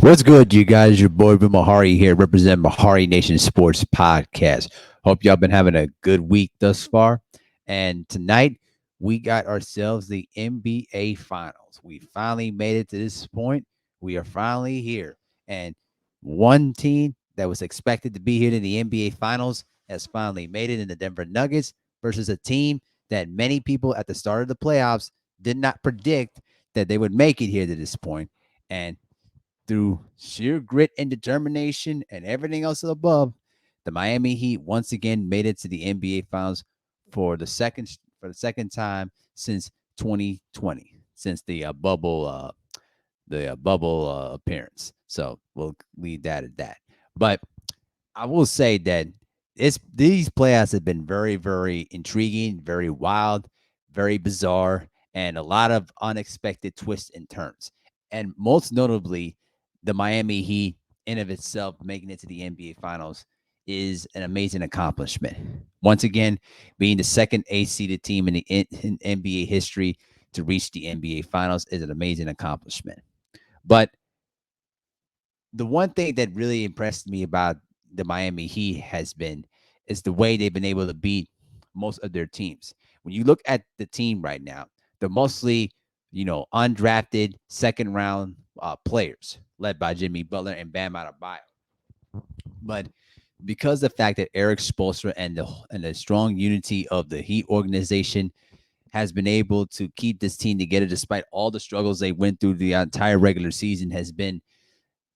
What's good, you guys? Your boy Bill Mahari here, represent Mahari Nation Sports Podcast. Hope y'all been having a good week thus far. And tonight we got ourselves the NBA Finals. We finally made it to this point. We are finally here. And one team that was expected to be here in the NBA Finals has finally made it in the Denver Nuggets versus a team that many people at the start of the playoffs did not predict that they would make it here to this point. And through sheer grit and determination and everything else above, the Miami Heat once again made it to the NBA Finals for the second time since 2020, since the bubble appearance. So we'll leave that at that. But I will say that these playoffs have been very, very intriguing, very wild, very bizarre, and a lot of unexpected twists and turns. And most notably, the Miami Heat, in of itself, making it to the NBA Finals is an amazing accomplishment. Once again, being the second A-seeded team in NBA history to reach the NBA Finals is an amazing accomplishment. But the one thing that really impressed me about the Miami Heat has been is the way they've been able to beat most of their teams. When you look at the team right now, they're mostly, undrafted second round players led by Jimmy Butler and Bam Adebayo. But because of the fact that Eric Spoelstra and the strong unity of the Heat organization has been able to keep this team together despite all the struggles they went through the entire regular season has been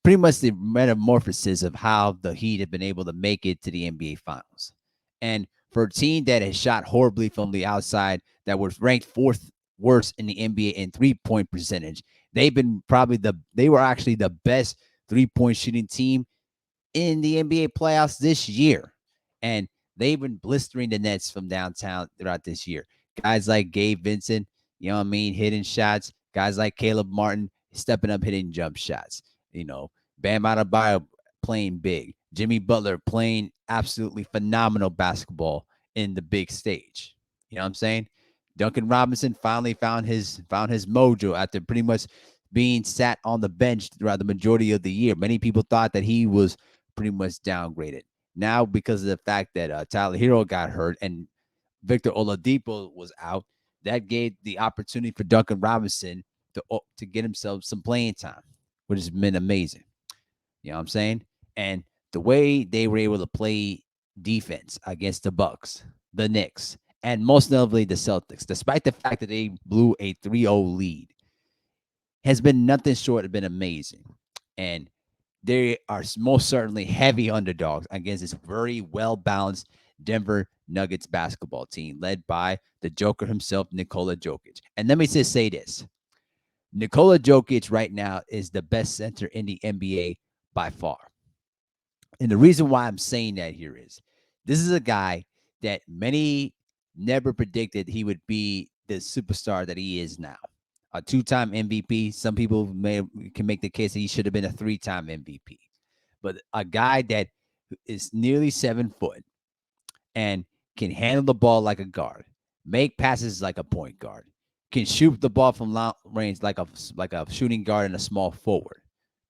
pretty much the metamorphosis of how the Heat have been able to make it to the NBA Finals. And for a team that has shot horribly from the outside, that was ranked fourth worst in the NBA in 3-point percentage, they were actually the best 3-point shooting team in the NBA playoffs this year. And they've been blistering the Nets from downtown throughout this year. Guys like Gabe Vincent, hitting shots. Guys like Caleb Martin stepping up, hitting jump shots. Bam Adebayo playing big. Jimmy Butler playing absolutely phenomenal basketball in the big stage. You know what I'm saying? Duncan Robinson finally found his mojo after pretty much being sat on the bench throughout the majority of the year. Many people thought that he was pretty much downgraded. Now, because of the fact that Tyler Hero got hurt and Victor Oladipo was out, that gave the opportunity for Duncan Robinson to get himself some playing time, which has been amazing. You know what I'm saying? And the way they were able to play defense against the Bucks, the Knicks, and most notably the Celtics, despite the fact that they blew a 3-0 lead, has been nothing short of been amazing. And they are most certainly heavy underdogs against this very well balanced Denver Nuggets basketball team led by the Joker himself, Nikola Jokic. And let me just say this: Nikola Jokic right now is the best center in the NBA by far. And the reason why I'm saying that here is this is a guy that many never predicted he would be the superstar that he is now. A two-time MVP. Some people can make the case that he should have been a three-time MVP. But a guy that is nearly 7 foot and can handle the ball like a guard, make passes like a point guard, can shoot the ball from long range like a shooting guard and a small forward.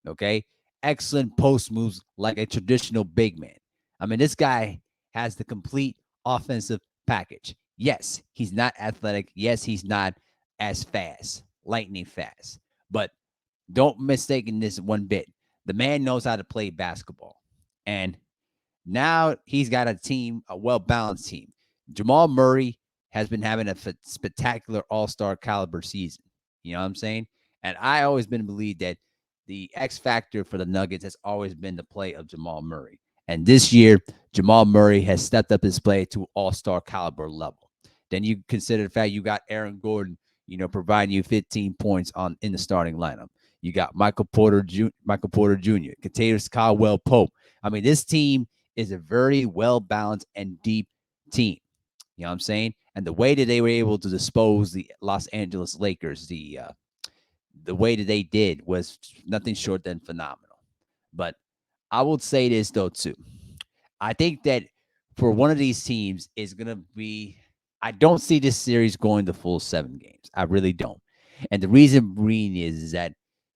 Okay, excellent post moves like a traditional big man. I mean, this guy has the complete offensive package. Yes, he's not athletic. Yes, he's not as fast, lightning fast. But don't mistake this one bit. The man knows how to play basketball. And now he's got a team, a well balanced team. Jamal Murray has been having a spectacular all star caliber season. You know what I'm saying? And I always been believed that the X factor for the Nuggets has always been the play of Jamal Murray. And this year, Jamal Murray has stepped up his play to all star caliber level. Then you consider the fact you got Aaron Gordon, providing you 15 points in the starting lineup. You got Michael Porter Jr., Kentavious Caldwell Pope. I mean, this team is a very well balanced and deep team. You know what I'm saying? And the way that they were able to dispose the Los Angeles Lakers, the way that they did was nothing short than phenomenal. But I will say this though too. I think that for one of these teams is gonna be. I don't see this series going the full 7 games. I really don't. And the reason being is that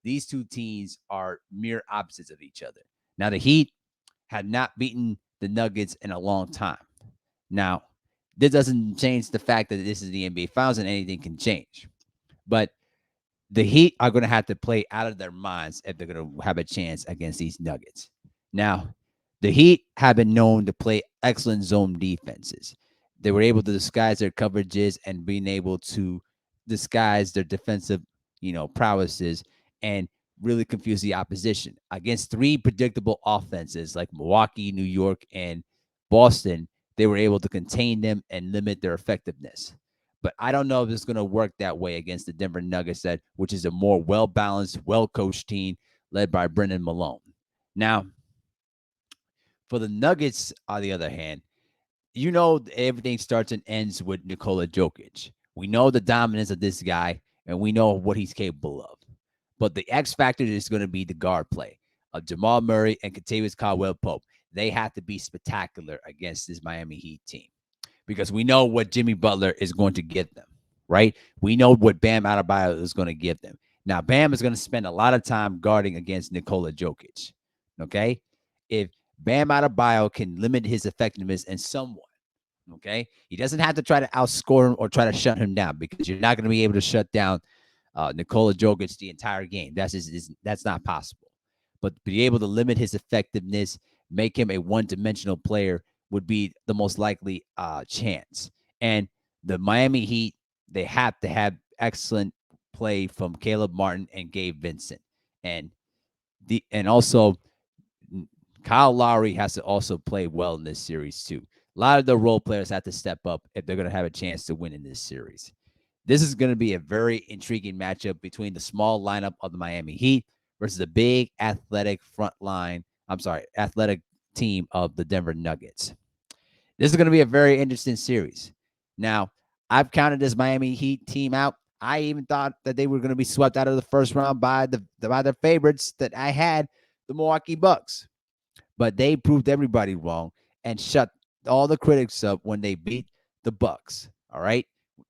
these two teams are mere opposites of each other. Now, the Heat had not beaten the Nuggets in a long time. Now, this doesn't change the fact that this is the NBA Finals and anything can change. But the Heat are going to have to play out of their minds if they're going to have a chance against these Nuggets. Now, the Heat have been known to play excellent zone defenses. They were able to disguise their coverages and being able to disguise their defensive, prowesses and really confuse the opposition. Against three predictable offenses like Milwaukee, New York, and Boston, they were able to contain them and limit their effectiveness. But I don't know if it's going to work that way against the Denver Nuggets, which is a more well-balanced, well-coached team led by Brendan Malone. Now, for the Nuggets, on the other hand, everything starts and ends with Nikola Jokic. We know the dominance of this guy, and we know what he's capable of. But the X factor is going to be the guard play of Jamal Murray and Kentavious Caldwell-Pope. They have to be spectacular against this Miami Heat team because we know what Jimmy Butler is going to give them, right? We know what Bam Adebayo is going to give them. Now, Bam is going to spend a lot of time guarding against Nikola Jokic, okay? If Bam Adebayo can limit his effectiveness in somewhat, okay? He doesn't have to try to outscore him or try to shut him down because you're not going to be able to shut down Nikola Jokic the entire game. That's not possible. But be able to limit his effectiveness, make him a one-dimensional player would be the most likely chance. And the Miami Heat, they have to have excellent play from Caleb Martin and Gabe Vincent. And also Kyle Lowry has to also play well in this series too. A lot of the role players have to step up if they're going to have a chance to win in this series. This is going to be a very intriguing matchup between the small lineup of the Miami Heat versus the big athletic athletic team of the Denver Nuggets. This is going to be a very interesting series. Now, I've counted this Miami Heat team out. I even thought that they were going to be swept out of the first round by the favorites that I had, the Milwaukee Bucks. But they proved everybody wrong and shut all the critics up when they beat the Bucks. All right,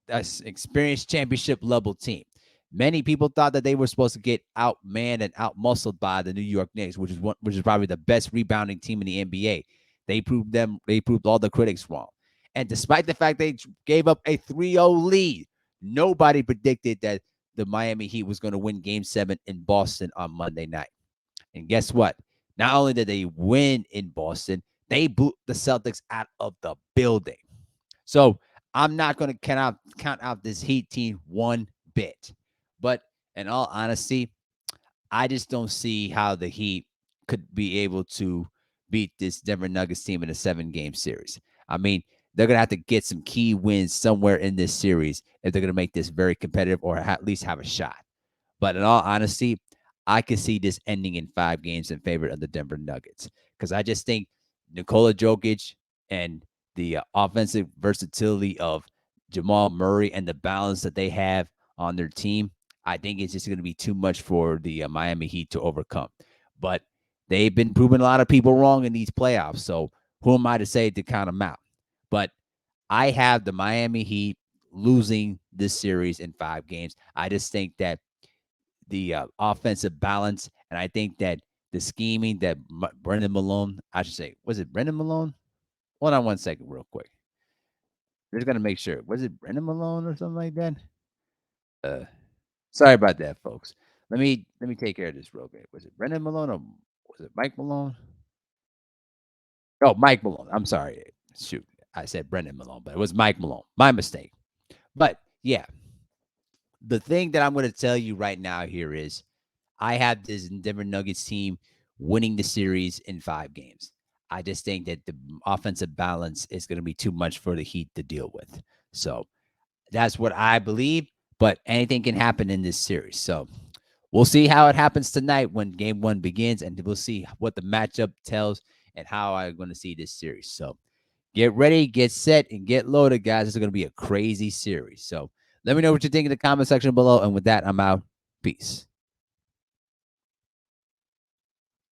that's experienced championship level team. Many people thought that they were supposed to get outmanned and outmuscled by the New York Knicks, which is probably the best rebounding team in the NBA. They proved all the critics wrong. And despite the fact they gave up a 3-0 lead, nobody predicted that the Miami Heat was going to win Game 7 in Boston on Monday night. And guess what? Not only did they win in Boston, they boot the Celtics out of the building. So I'm not going to count out this Heat team one bit. But in all honesty, I just don't see how the Heat could be able to beat this Denver Nuggets team in a 7-game series. I mean, they're going to have to get some key wins somewhere in this series if they're going to make this very competitive or at least have a shot. But in all honesty, I could see this ending in 5 games in favor of the Denver Nuggets because I just think Nikola Jokic and the offensive versatility of Jamal Murray and the balance that they have on their team, I think it's just going to be too much for the Miami Heat to overcome. But they've been proving a lot of people wrong in these playoffs. So who am I to say to count them out? But I have the Miami Heat losing this series in 5 games. I just think that the offensive balance, and I think that the scheming that Brendan Malone, I should say, was it Brendan Malone? Hold on one second, real quick. Just gonna make sure. Was it Brendan Malone or something like that? Sorry about that, folks. Let me take care of this real quick. Was it Brendan Malone or was it Mike Malone? Oh, Mike Malone. I'm sorry. Shoot, I said Brendan Malone, but it was Mike Malone. My mistake. But yeah, the thing that I'm going to tell you right now here is I have this Denver Nuggets team winning the series in 5 games. I just think that the offensive balance is going to be too much for the Heat to deal with. So that's what I believe, but anything can happen in this series. So we'll see how it happens tonight when game 1 begins, and we'll see what the matchup tells and how I'm going to see this series. So get ready, get set, and get loaded, guys. This is going to be a crazy series. So let me know what you think in the comment section below. And with that, I'm out. Peace.